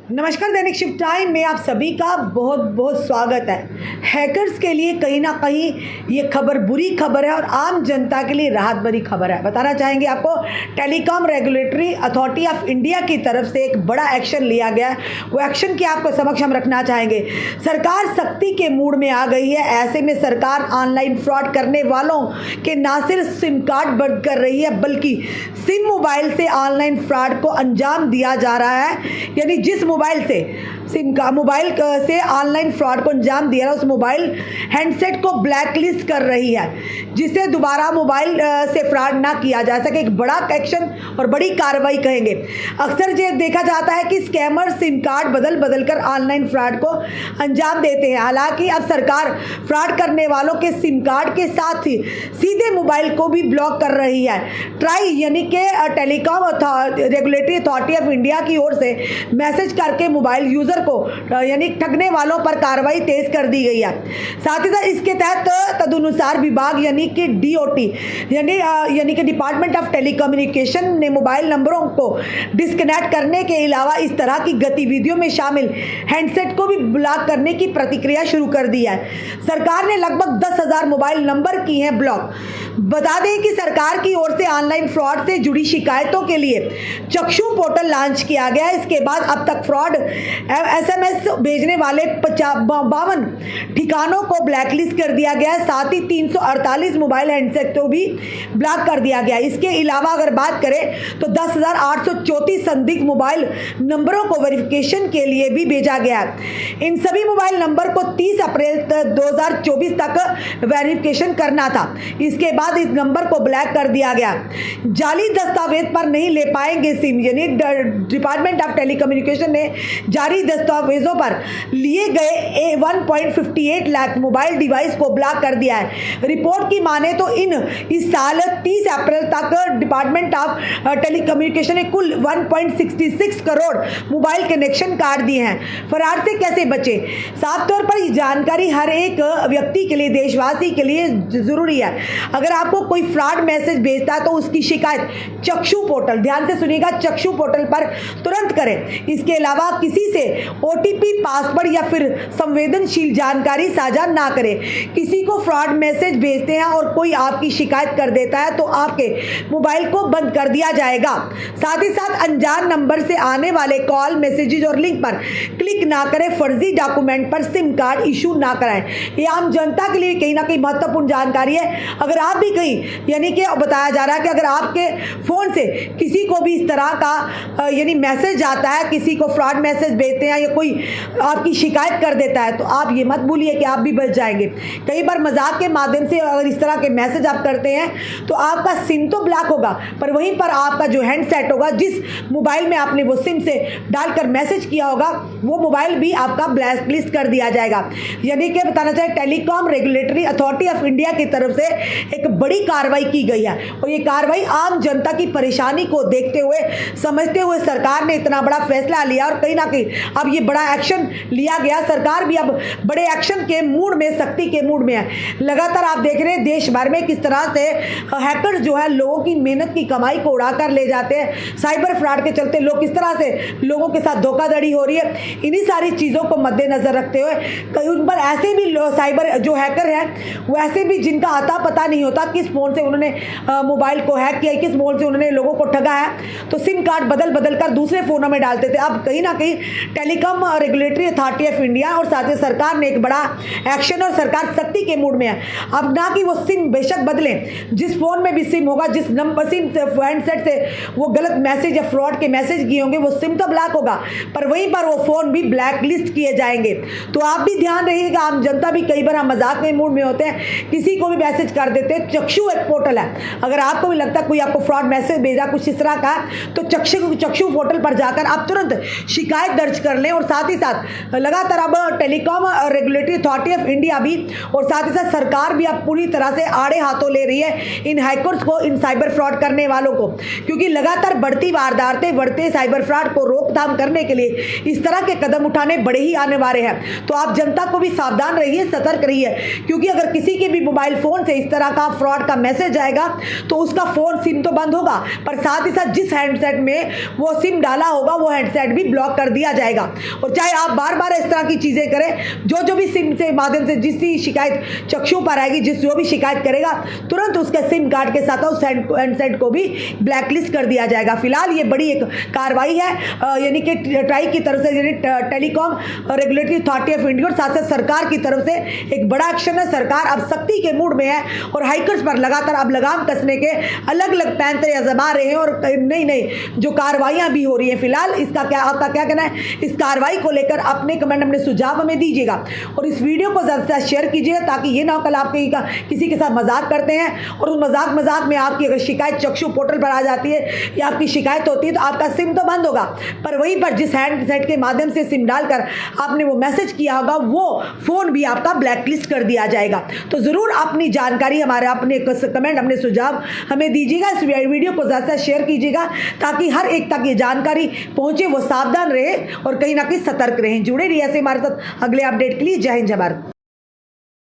नमस्कार, दैनिक shift time में आप सभी का बहुत बहुत स्वागत है। हैकर्स के लिए कहीं ना कहीं ये खबर बुरी खबर है और आम जनता के लिए राहत भरी खबर है। बताना चाहेंगे आपको, telecom regulatory authority of India की तरफ से एक बड़ा एक्शन लिया गया है। वो एक्शन की आपको समक्ष हम रखना चाहेंगे। सरकार सख्ती के मूड में आ गई है। ऐसे में सरकार ऑनलाइन फ्रॉड करने वालों के ना सिर्फ सिम कार्ड बंद कर रही है, बल्कि सिम मोबाइल से ऑनलाइन फ्रॉड को अंजाम दिया जा रहा है। यानी जिस मोबाइल से सिम का मोबाइल से ऑनलाइन फ्रॉड को अंजाम दिया है, उस मोबाइल हैंडसेट को ब्लैकलिस्ट कर रही है, जिससे दोबारा मोबाइल से फ्रॉड ना किया जा सके। एक बड़ा एक्शन और बड़ी कार्रवाई कहेंगे। अक्सर ये देखा जाता है कि स्कैमर सिम कार्ड बदल बदल कर ऑनलाइन फ्रॉड को अंजाम देते हैं। हालांकि अब सरकार फ्रॉड करने वालों के सिम कार्ड के साथ ही सीधे मोबाइल को भी ब्लॉक कर रही है। ट्राई यानी कि telecom regulatory authority of India की ओर से मैसेज करके मोबाइल यूजर को यानी ठगने वालों पर कार्रवाई तेज कर दी गई है। साथ ही साथ इसके तहत तदनुसार विभाग यानी कि डीओटी यानी कि डिपार्टमेंट ऑफ टेलीकम्युनिकेशन ने मोबाइल नंबरों को डिस्कनेक्ट करने के अलावा इस तरह की गतिविधियों में शामिल हैंडसेट को भी ब्लॉक करने की प्रतिक्रिया शुरू कर दी है। सरकार ने लगभग 10,000 मोबाइल नंबर किए हैं ब्लॉक। बता दें कि सरकार की ओर से ऑनलाइन फ्रॉड से जुड़ी शिकायतों के लिए चक्षु पोर्टल लॉन्च किया गया है। इसके बाद अब तक फ्रॉड एसएमएस भेजने वाले 52 ठिकानों को ब्लैकलिस्ट कर दिया गया है। साथ ही 348 मोबाइल हैंडसेट को भी ब्लॉक कर दिया गया। इसके अलावा अगर बात करें तो 10,834 संदिग्ध मोबाइल नंबरों को वेरिफिकेशन के लिए भी भेजा गया है। इन सभी मोबाइल नंबर को 30 अप्रैल 2024 तक वेरिफिकेशन करना था। इसके बाद इस नंबर को ब्लैक कर दिया गया। जाली दस्तावेज पर नहीं ले पाएंगे सिम, यानी डिपार्टमेंट ऑफ टेलीकम्युनिकेशन ने जारी दस्तावेजों पर लिए गए 1.58 लाख मोबाइल डिवाइस को ब्लॉक कर दिया है। रिपोर्ट की माने तो इस साल 30 अप्रैल तक डिपार्टमेंट ऑफ टेलीकम्युनिकेशन ने कुल 1.66 करोड़ मोबाइल कनेक्शन काट दिए हैं। फरार से कैसे बचे? साफ तौर पर ये जानकारी हर एक व्यक्ति के लिए, देशवासी के लिए जरूरी है। अगर आपको कोई फ्रॉड मैसेज भेजता है तो उसकी शिकायत चक्षु पोर्टल, ध्यान से सुनिएगा, चक्षु पोर्टल पर तुरंत करें। इसके अलावा किसी से ओटीपी, पासवर्ड या फिर संवेदनशील जानकारी साझा ना करें। किसी को फ्रॉड मैसेज भेजते हैं और कोई आपकी शिकायत कर देता है तो आपके मोबाइल को बंद कर दिया जाएगा। साथ ही साथ अनजान नंबर से आने वाले कॉल, मैसेजेस और लिंक पर क्लिक ना करें। फर्जी डॉक्यूमेंट पर सिम कार्ड इशू ना कराएं। ये आम जनता के लिए कहीं ना कहीं महत्वपूर्ण जानकारी है। अगर आप भी कहीं यानी कि बताया जा रहा है कि अगर आपके फोन से किसी को भी इस तरह का यानी मैसेज आता है, किसी को फ्रॉड मैसेज भेजते हैं या कोई आपकी शिकायत कर देता है, तो आप ये मत भूलिए कि आप भी बच जाएंगे। कई बार मजाक के माध्यम से अगर इस तरह के मैसेज आप करते हैं तो आपका सिम तो ब्लॉक होगा, पर वहीं पर आपका जो हैंडसेट होगा, जिस मोबाइल में आपने वो सिम से डालकर मैसेज किया होगा, वो मोबाइल भी आपका ब्लैकलिस्ट कर दिया जाएगा। यानी कि बताना चाहिए, telecom regulatory authority of India की तरफ से एक बड़ी कार्रवाई की गई है और ये कार्रवाई आम जनता की परेशानी को देखते हुए, समझते हुए सरकार ने इतना बड़ा फैसला लिया और कहीं ना कहीं अब ये बड़ा एक्शन लिया गया। सरकार भी अब बड़े एक्शन के मूड में, सख्ती के मूड में है। लगातार आप देख रहे हैं देश भर में किस तरह से हैकर्स जो है लोगों की मेहनत की कमाई को उड़ाकर ले जाते हैं। साइबर फ्रॉड के चलते लोग किस तरह से लोगों के साथ धोखाधड़ी हो रही है। इन्हीं सारी चीज़ों को मद्देनजर रखते हुए कई उन पर ऐसे भी साइबर जो हैकर हैं वैसे भी जिनका आता पता नहीं होता किस फोन से उन्होंने मोबाइल को हैक किया, किस फोन से उन्होंने लोगों को ठगा है, तो सिम कार्ड बदल बदल कर दूसरे फोनों में डालते थे। अब कहीं ना कहीं telecom regulatory authority of India और साथ ही सरकार ने एक बड़ा एक्शन और सरकार सख्ती के मूड में है। अब ना कि वो सिम बेशक बदलें, जिस फोन में भी सिम होगा, जिस नंबर सिम हैंडसेट से वो गलत मैसेज या फ्रॉड के मैसेज किए होंगे, वो सिम तो ब्लॉक होगा, पर वहीं पर वो फोन भी ब्लैक लिस्ट किए जाएंगे। तो आप भी ध्यान रहिएगा। आम जनता भी कई बार हम मजाक के मूड में होते हैं, किसी को भी मैसेज कर देते हैं। चक्षु एक पोर्टल है, अगर आपको भी लगता है कोई आपको फ्रॉड मैसेज भेजा कुछ इस तरह का, तो चक्षु पोर्टल पर जाकर आप तुरंत शिकायत दर्ज कर लें। और साथ ही साथ लगातार अब telecom regulatory authority of India भी और साथ ही साथ सरकार भी अब पूरी तरह से आड़े हाथों ले रही है इन हैकर्स को, इन साइबर फ्रॉड करने वालों को, क्योंकि लगातार बढ़ती वारदातें, बढ़ते साइबर फ्रॉड को रोकथाम करने के लिए इस तरह के कदम उठाने बड़े ही आने वाले हैं। तो आप जनता को भी सावधान रहिए, सतर्क रहिए, क्योंकि अगर किसी के भी मोबाइल फोन से इस तरह का फ्रॉड का मैसेज आएगा तो उसका फोन सिम तो बंद होगा, पर साथ ही साथ जिस हैंडसेट में वो सिम डाला होगा वो हैंडसेट भी ब्लॉक कर दिया जाएगा। और चाहे आप बार बार इस तरह की चीज़ें करें, जो भी सिम से माध्यम से जिस शिकायत चक्षु पर आएगी, जो भी शिकायत करेगा तुरंत उसका सिम कार्ड के साथ उस हैंडसेट को भी ब्लैकलिस्ट कर दिया जाएगा। फिलहाल ये बड़ी एक कार्रवाई है, यानी कि ट्राई की तरफ से, यानी telecom regulatory authority of India और साथ साथ सरकार की तरफ से एक बड़ा एक्शन है। सरकार अब सख्ती के मूड में है और हैकर्स पर लगातार अब लगाम कसने के अलग अलग पैंतरे आजमा रहे हैं और नई नई जो कार्रवाइयां भी हो रही हैं। फिलहाल इसका क्या, आपका क्या कहना है इस कार्रवाई को लेकर? अपने कमेंट, अपने सुझाव हमें दीजिएगा और इस वीडियो को ज़्यादा से ज़्यादा शेयर कीजिएगा ताकि ये ना हो कल आप किसी के साथ मजाक करते हैं और उस मजाक में आपकी अगर शिकायत चक्षु पोर्टल पर आ जाती है या आपकी शिकायत होती है तो आपका सिम तो बंद होगा, पर वहीं पर जिस हैंडसेट के माध्यम से सिम डालकर आपने वो मैसेज किया होगा वो फ़ोन भी आपका ब्लैकलिस्ट कर दिया जाएगा। तो ज़रूर अपनी जानकारी हमारे अपने कमेंट, अपने सुझाव हमें दीजिएगा। इस वीडियो को ज़्यादा से ज़्यादा शेयर कीजिएगा ताकि हर एक तक ये जानकारी पहुँचे, वो सावधान रहे और कहीं ना कहीं सतर्क रहें। जुड़े रहिए ऐसे हमारे साथ अगले अपडेट के लिए। जय हिंद, जय भारत।